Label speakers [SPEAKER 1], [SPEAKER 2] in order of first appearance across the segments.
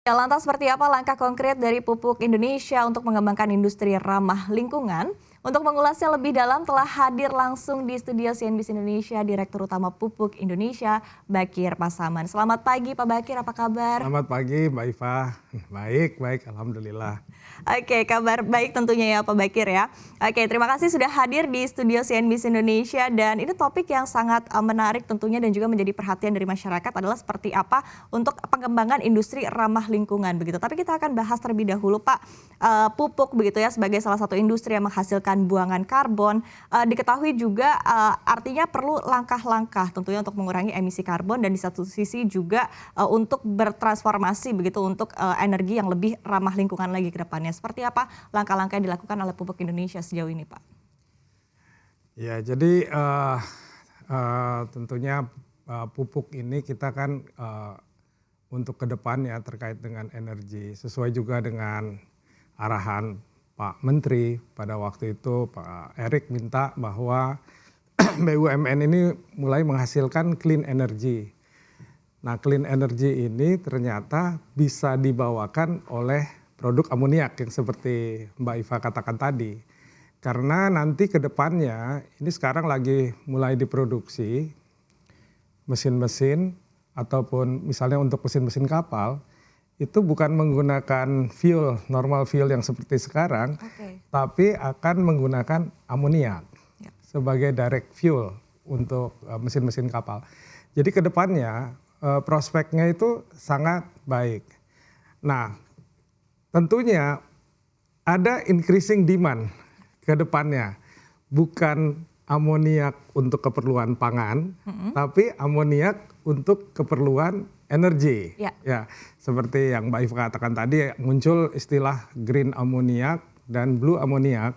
[SPEAKER 1] Ya, lantas seperti apa langkah konkret dari Pupuk Indonesia untuk mengembangkan industri ramah lingkungan? Untuk mengulasnya lebih dalam telah hadir langsung di studio CNBC Indonesia Direktur Utama Pupuk Indonesia, Bakir Pasaman. Selamat pagi Pak Bakir, apa kabar?
[SPEAKER 2] Selamat pagi Mbak Iva, baik, alhamdulillah.
[SPEAKER 1] Oke, kabar baik tentunya ya Pak Bakir ya. Oke, terima kasih sudah hadir di studio CNBC Indonesia dan ini topik yang sangat menarik tentunya dan juga menjadi perhatian dari masyarakat adalah seperti apa untuk pengembangan industri ramah lingkungan begitu. Tapi kita akan bahas terlebih dahulu Pak, pupuk begitu ya sebagai salah satu industri yang menghasilkan buangan karbon, diketahui juga artinya perlu langkah-langkah tentunya untuk mengurangi emisi karbon dan di satu sisi juga untuk bertransformasi begitu untuk energi yang lebih ramah lingkungan lagi ke depannya. Seperti apa langkah-langkah yang dilakukan oleh Pupuk Indonesia sejauh ini, Pak?
[SPEAKER 2] Ya, jadi tentunya pupuk ini kita kan untuk ke depannya terkait dengan energi sesuai juga dengan arahan Pak Menteri pada waktu itu, Pak Erik minta bahwa BUMN ini mulai menghasilkan clean energy. Nah, clean energy ini ternyata bisa dibawakan oleh produk amoniak yang seperti Mbak Iva katakan tadi. Karena nanti ke depannya, ini sekarang lagi mulai diproduksi mesin-mesin ataupun misalnya untuk mesin-mesin kapal, itu bukan menggunakan fuel, normal fuel yang seperti sekarang, tapi akan menggunakan amoniak sebagai direct fuel untuk mesin-mesin kapal. Jadi ke depannya prospeknya itu sangat baik. Nah, tentunya ada increasing demand ke depannya. Bukan amoniak untuk keperluan pangan, tapi amoniak untuk keperluan energi. Ya, seperti yang Mbak Iva katakan tadi, muncul istilah green amoniak dan blue amoniak,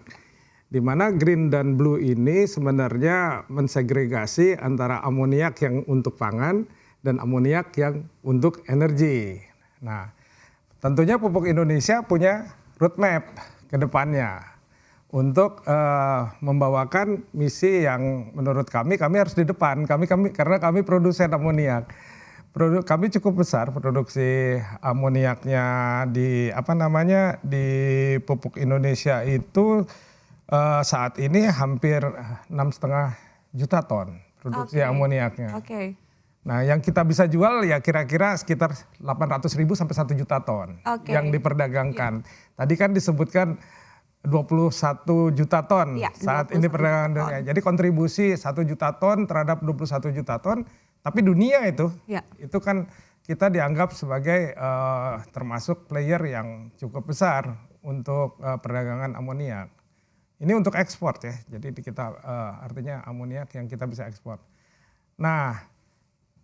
[SPEAKER 2] di mana green dan blue ini sebenarnya mensegregasi antara amoniak yang untuk pangan dan amoniak yang untuk energi. Nah, tentunya Pupuk Indonesia punya roadmap ke depannya untuk membawakan misi yang menurut kami harus di depan. Karena kami produsen amoniak. Kami cukup besar produksi amoniaknya di di Pupuk Indonesia itu saat ini hampir 6,5 juta ton produksi amoniaknya. Nah, yang kita bisa jual ya kira-kira sekitar 800.000 sampai 1 juta ton yang diperdagangkan. Tadi kan disebutkan 21 juta ton saat ini perdagangan dunia. Jadi kontribusi 1 juta ton terhadap 21 juta ton, tapi dunia itu kan kita dianggap sebagai termasuk player yang cukup besar untuk perdagangan amoniak. Ini untuk ekspor ya, jadi kita artinya amoniak yang kita bisa ekspor. Nah,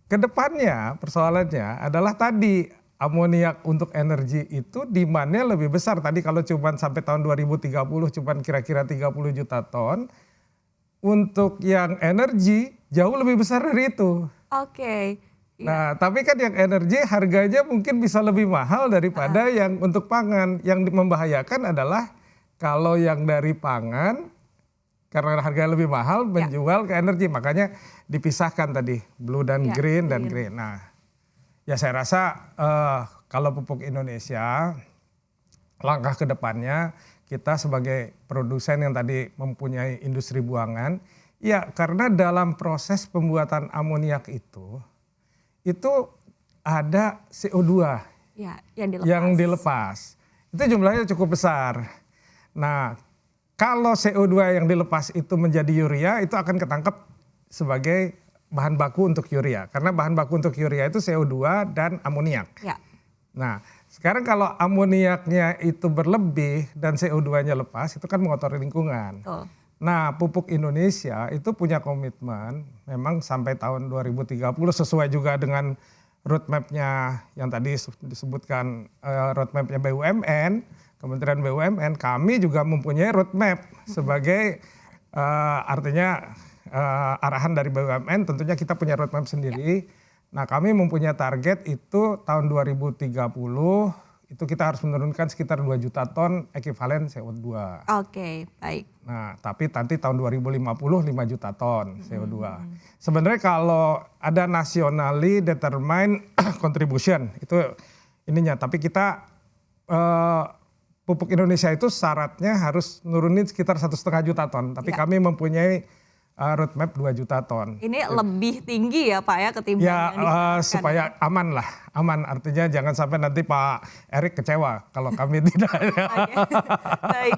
[SPEAKER 2] kedepannya persoalannya adalah tadi amoniak untuk energi itu demandnya lebih besar. Tadi kalau cuma sampai tahun 2030 cuma kira-kira 30 juta ton. Untuk yang energi jauh lebih besar dari itu. Nah, tapi kan yang energi harganya mungkin bisa lebih mahal daripada yang untuk pangan. Yang membahayakan adalah kalau yang dari pangan karena harga lebih mahal menjual ke energi. Makanya dipisahkan tadi blue dan green dan green. Nah, ya saya rasa kalau Pupuk Indonesia langkah ke depannya kita sebagai produsen yang tadi mempunyai industri buangan, ya karena dalam proses pembuatan amoniak itu ada CO2 yang dilepas. Itu jumlahnya cukup besar. Nah, kalau CO2 yang dilepas itu menjadi urea, itu akan ketangkep sebagai bahan baku untuk urea. Karena bahan baku untuk urea itu CO2 dan amoniak. Nah, sekarang kalau amoniaknya itu berlebih dan CO2-nya lepas, itu kan mengotori lingkungan. Nah, Pupuk Indonesia itu punya komitmen memang sampai tahun 2030 sesuai juga dengan roadmap-nya yang tadi disebutkan roadmap-nya BUMN, Kementerian BUMN, kami juga mempunyai roadmap sebagai artinya arahan dari BUMN, tentunya kita punya roadmap sendiri. Nah, kami mempunyai target itu tahun 2030 itu kita harus menurunkan sekitar 2 juta ton ekivalen CO2.
[SPEAKER 1] Baik.
[SPEAKER 2] Nah, tapi nanti tahun 2050 5 juta ton CO2. Sebenarnya kalau ada nationally determined contribution ininya. Tapi kita pupuk Indonesia itu syaratnya harus nurunin sekitar 1,5 juta ton. Tapi kami mempunyai roadmap 2 juta ton.
[SPEAKER 1] Ini lebih tinggi ya Pak ya ketimbang
[SPEAKER 2] Ya
[SPEAKER 1] yang diharapkan,
[SPEAKER 2] supaya aman lah, aman artinya jangan sampai nanti Pak Erik kecewa kalau kami tidak.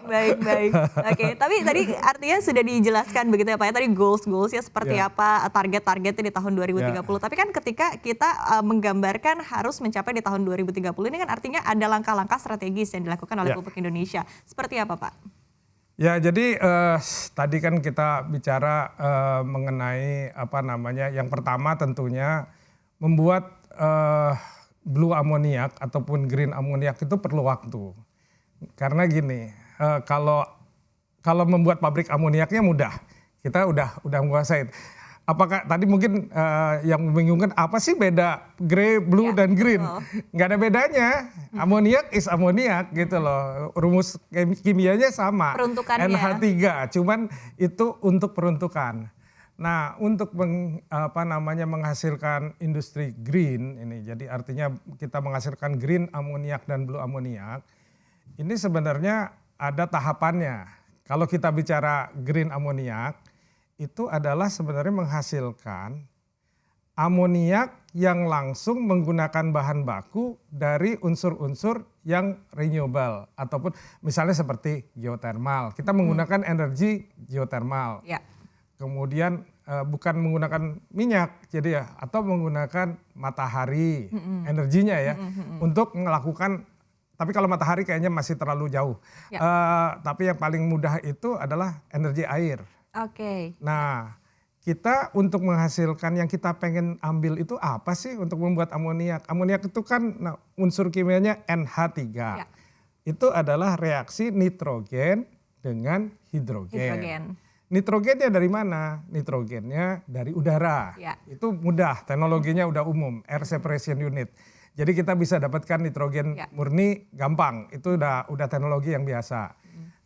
[SPEAKER 1] Baik. Oke, tapi tadi artinya sudah dijelaskan begitu ya Pak ya, tadi goalsnya seperti apa, targetnya di tahun 2030. Tapi kan ketika kita menggambarkan harus mencapai di tahun 2030 ini kan artinya ada langkah-langkah strategis yang dilakukan oleh Pupuk Indonesia. Seperti apa Pak?
[SPEAKER 2] Ya, jadi tadi kan kita bicara mengenai yang pertama tentunya membuat blue amoniak ataupun green amoniak itu perlu waktu. Karena gini, kalau membuat pabrik amoniaknya mudah, kita udah menguasai. Apakah tadi mungkin yang membingungkan apa sih beda grey, blue dan green? Nggak ada bedanya. Amoniak is amoniak gitu loh. Rumus kimianya sama.
[SPEAKER 1] Peruntukannya.
[SPEAKER 2] NH3, cuman itu untuk peruntukan. Nah, untuk menghasilkan industri green ini, jadi artinya kita menghasilkan green amoniak dan blue amoniak, ini sebenarnya ada tahapannya. Kalau kita bicara green amoniak, itu adalah sebenarnya menghasilkan amoniak yang langsung menggunakan bahan baku dari unsur-unsur yang renewable ataupun misalnya seperti geothermal. Kita menggunakan energi geothermal. Ya. Kemudian bukan menggunakan minyak jadi atau menggunakan matahari energinya ya untuk melakukan. Tapi kalau matahari kayaknya masih terlalu jauh. Ya. Tapi yang paling mudah itu adalah energi air.
[SPEAKER 1] Oke.
[SPEAKER 2] Nah, kita untuk menghasilkan yang kita pengen ambil itu apa sih untuk membuat amoniak? Amoniak itu kan unsur kimianya NH3. Ya. Itu adalah reaksi nitrogen dengan hidrogen. Nitrogennya dari mana? Nitrogennya dari udara. Ya. Itu mudah, teknologinya udah umum, air separation unit. Jadi kita bisa dapatkan nitrogen murni gampang, itu udah teknologi yang biasa.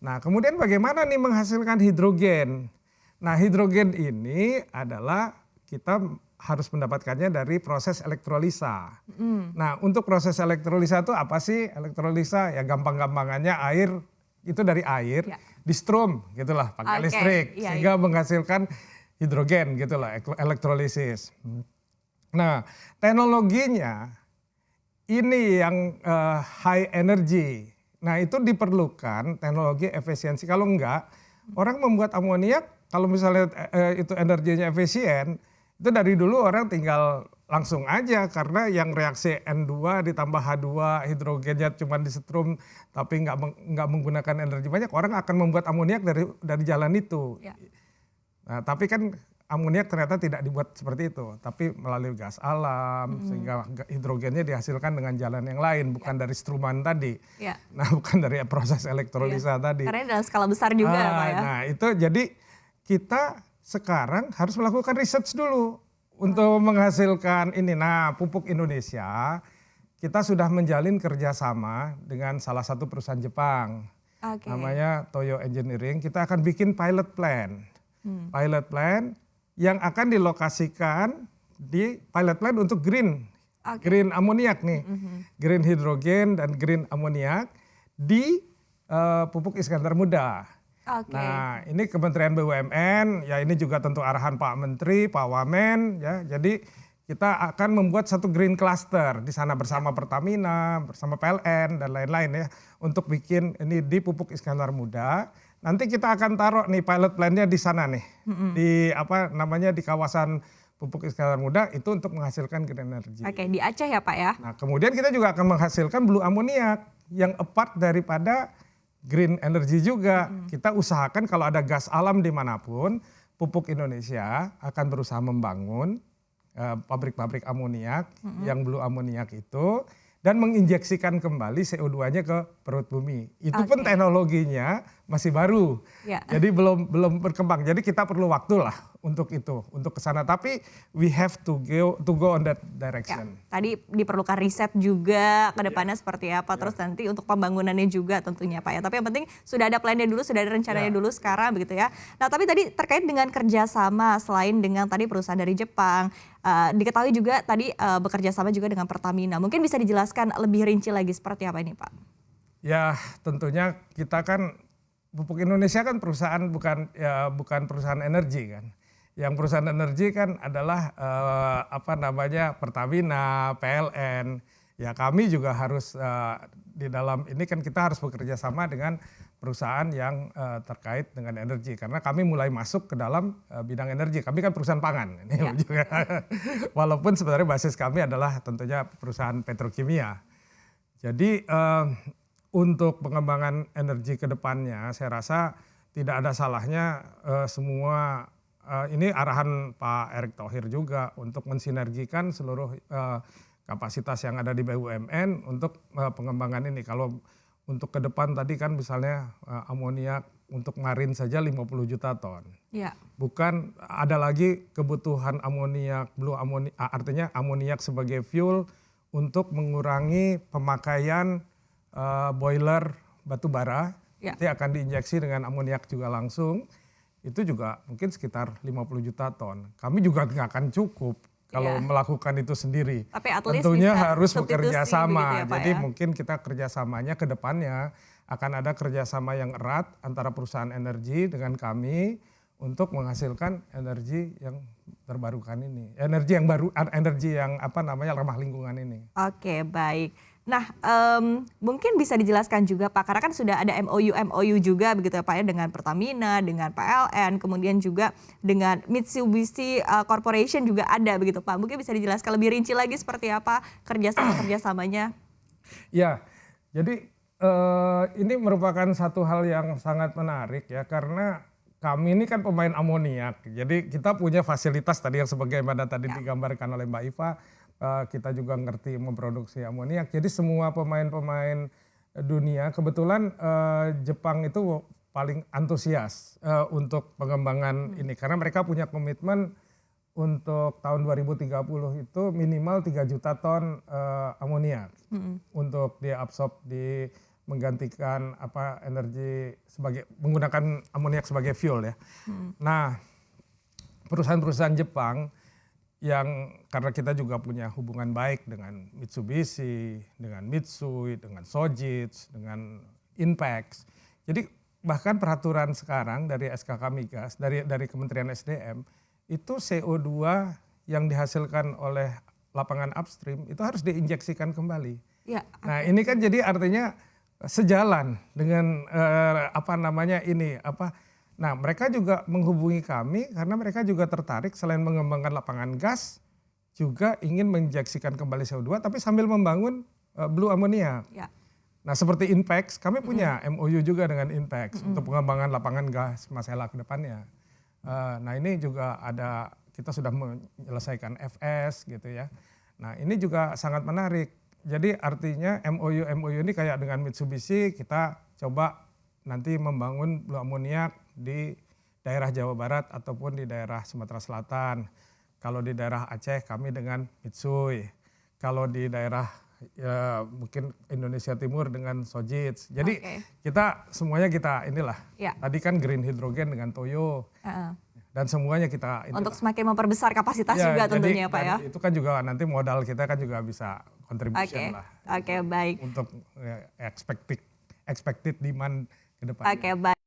[SPEAKER 2] Nah, kemudian bagaimana nih menghasilkan hidrogen? Nah, hidrogen ini adalah kita harus mendapatkannya dari proses elektrolisa. Nah, untuk proses elektrolisa itu apa sih? Elektrolisa ya gampang-gampangannya air, itu dari air, di strom gitulah, pakai listrik. Sehingga menghasilkan hidrogen gitulah, elektrolisis. Nah, teknologinya ini yang high energy. Nah, itu diperlukan teknologi efisiensi. Kalau enggak, orang membuat amoniak, kalau misalnya itu energinya efisien, itu dari dulu orang tinggal langsung aja. Karena yang reaksi N2 ditambah H2, hidrogennya cuma disetrum, tapi nggak menggunakan energi banyak, orang akan membuat amoniak dari jalan itu. Ya. Nah, tapi kan amoniak ternyata tidak dibuat seperti itu, tapi melalui gas alam, sehingga hidrogennya dihasilkan dengan jalan yang lain, bukan dari struman tadi. Ya. Nah, bukan dari proses elektrolisa tadi.
[SPEAKER 1] Karena dalam skala besar juga Pak ya.
[SPEAKER 2] Nah, itu jadi kita sekarang harus melakukan research dulu untuk menghasilkan ini. Nah, Pupuk Indonesia, kita sudah menjalin kerjasama dengan salah satu perusahaan Jepang. Namanya Toyo Engineering, kita akan bikin pilot plant. Pilot plant yang akan dilokasikan di pilot plant untuk green amoniak nih, green hidrogen dan green amoniak di Pupuk Iskandar Muda. Nah, ini Kementerian BUMN, ya ini juga tentu arahan Pak Menteri, Pak Wamen, ya. Jadi kita akan membuat satu green cluster di sana bersama Pertamina, bersama PLN dan lain-lain ya, untuk bikin ini di Pupuk Iskandar Muda. Nanti kita akan taruh nih pilot plan-nya di sana nih, di di kawasan Pupuk Iskandar Muda itu untuk menghasilkan green energy.
[SPEAKER 1] Oke, di Aceh ya Pak ya?
[SPEAKER 2] Nah, kemudian kita juga akan menghasilkan blue amoniak yang apart daripada green energy juga. Kita usahakan kalau ada gas alam dimanapun, Pupuk Indonesia akan berusaha membangun pabrik-pabrik amoniak yang blue amoniak itu, dan menginjeksikan kembali CO2-nya ke perut bumi. Itu pun teknologinya masih baru, jadi belum berkembang. Jadi kita perlu waktu lah untuk itu, untuk ke sana. Tapi we have to go on that direction.
[SPEAKER 1] Ya, tadi diperlukan riset juga ke depannya seperti apa, terus nanti untuk pembangunannya juga tentunya Pak ya. Tapi yang penting sudah ada plannya dulu, sudah ada rencananya dulu sekarang begitu ya. Nah tapi tadi terkait dengan kerjasama selain dengan tadi perusahaan dari Jepang, diketahui juga tadi bekerja sama juga dengan Pertamina. Mungkin bisa dijelaskan lebih rinci lagi seperti apa ini Pak?
[SPEAKER 2] Ya tentunya kita kan Pupuk Indonesia kan perusahaan bukan perusahaan energi kan. Yang perusahaan energi kan adalah Pertamina, PLN. Ya kami juga harus di dalam ini kan kita harus bekerja sama dengan perusahaan yang terkait dengan energi karena kami mulai masuk ke dalam bidang energi. Kami kan perusahaan pangan ini juga. Walaupun sebenarnya basis kami adalah tentunya perusahaan petrokimia. Jadi untuk pengembangan energi ke depannya, saya rasa tidak ada salahnya semua ini arahan Pak Erick Thohir juga untuk mensinergikan seluruh kapasitas yang ada di BUMN untuk pengembangan ini. Kalau untuk ke depan tadi kan misalnya amoniak untuk marin saja 50 juta ton. Ya. Bukan ada lagi kebutuhan amoniak, artinya amoniak sebagai fuel untuk mengurangi pemakaian boiler batu bara, nanti akan diinjeksi dengan amoniak juga langsung, itu juga mungkin sekitar 50 juta ton. Kami juga nggak akan cukup kalau melakukan itu sendiri.
[SPEAKER 1] Tapi
[SPEAKER 2] tentunya harus bekerja sama,
[SPEAKER 1] ya,
[SPEAKER 2] jadi mungkin kita kerjasamanya ke depannya akan ada kerjasama yang erat antara perusahaan energi dengan kami untuk menghasilkan energi yang terbarukan ini, energi yang ramah lingkungan ini.
[SPEAKER 1] Oke, baik. Nah, mungkin bisa dijelaskan juga Pak, karena kan sudah ada MOU juga begitu ya Pak ya dengan Pertamina, dengan PLN, kemudian juga dengan Mitsubishi Corporation juga ada begitu Pak. Mungkin bisa dijelaskan lebih rinci lagi seperti apa kerjasamanya? Ya,
[SPEAKER 2] jadi ini merupakan satu hal yang sangat menarik ya karena kami ini kan pemain amoniak. Jadi kita punya fasilitas tadi yang sebagaimana tadi digambarkan oleh Mbak Iva. Kita juga ngerti memproduksi amoniak. Jadi semua pemain-pemain dunia, kebetulan Jepang itu paling antusias untuk pengembangan ini. Karena mereka punya komitmen untuk tahun 2030 itu minimal 3 juta ton amoniak. Untuk diabsorb, menggantikan energi menggunakan amoniak sebagai fuel ya. Nah, perusahaan-perusahaan Jepang yang karena kita juga punya hubungan baik dengan Mitsubishi, dengan Mitsui, dengan Sojitz, dengan Inpex. Jadi bahkan peraturan sekarang dari SKK Migas, dari Kementerian SDM, itu CO2 yang dihasilkan oleh lapangan upstream itu harus diinjeksikan kembali. Ya, nah ini kan jadi artinya sejalan dengan Nah mereka juga menghubungi kami karena mereka juga tertarik selain mengembangkan lapangan gas juga ingin menginjeksikan kembali CO2 tapi sambil membangun blue ammonia. Ya. Nah seperti Inpex kami punya MOU juga dengan Inpex untuk pengembangan lapangan gas Masela ke depannya. Nah ini juga kita sudah menyelesaikan FS gitu ya. Nah ini juga sangat menarik. Jadi artinya MOU ini kayak dengan Mitsubishi kita coba nanti membangun blue amoniak di daerah Jawa Barat ataupun di daerah Sumatera Selatan. Kalau di daerah Aceh kami dengan Mitsui. Kalau di daerah mungkin Indonesia Timur dengan Sojitz. Jadi kita semuanya inilah. Ya. Tadi kan green hydrogen dengan Toyo. Dan semuanya kita inilah.
[SPEAKER 1] Untuk semakin memperbesar kapasitas juga tentunya Pak ya.
[SPEAKER 2] Itu kan juga nanti modal kita kan juga bisa contribution lah.
[SPEAKER 1] Oke, baik.
[SPEAKER 2] Untuk expected demand ke depan.
[SPEAKER 1] Oke, baik.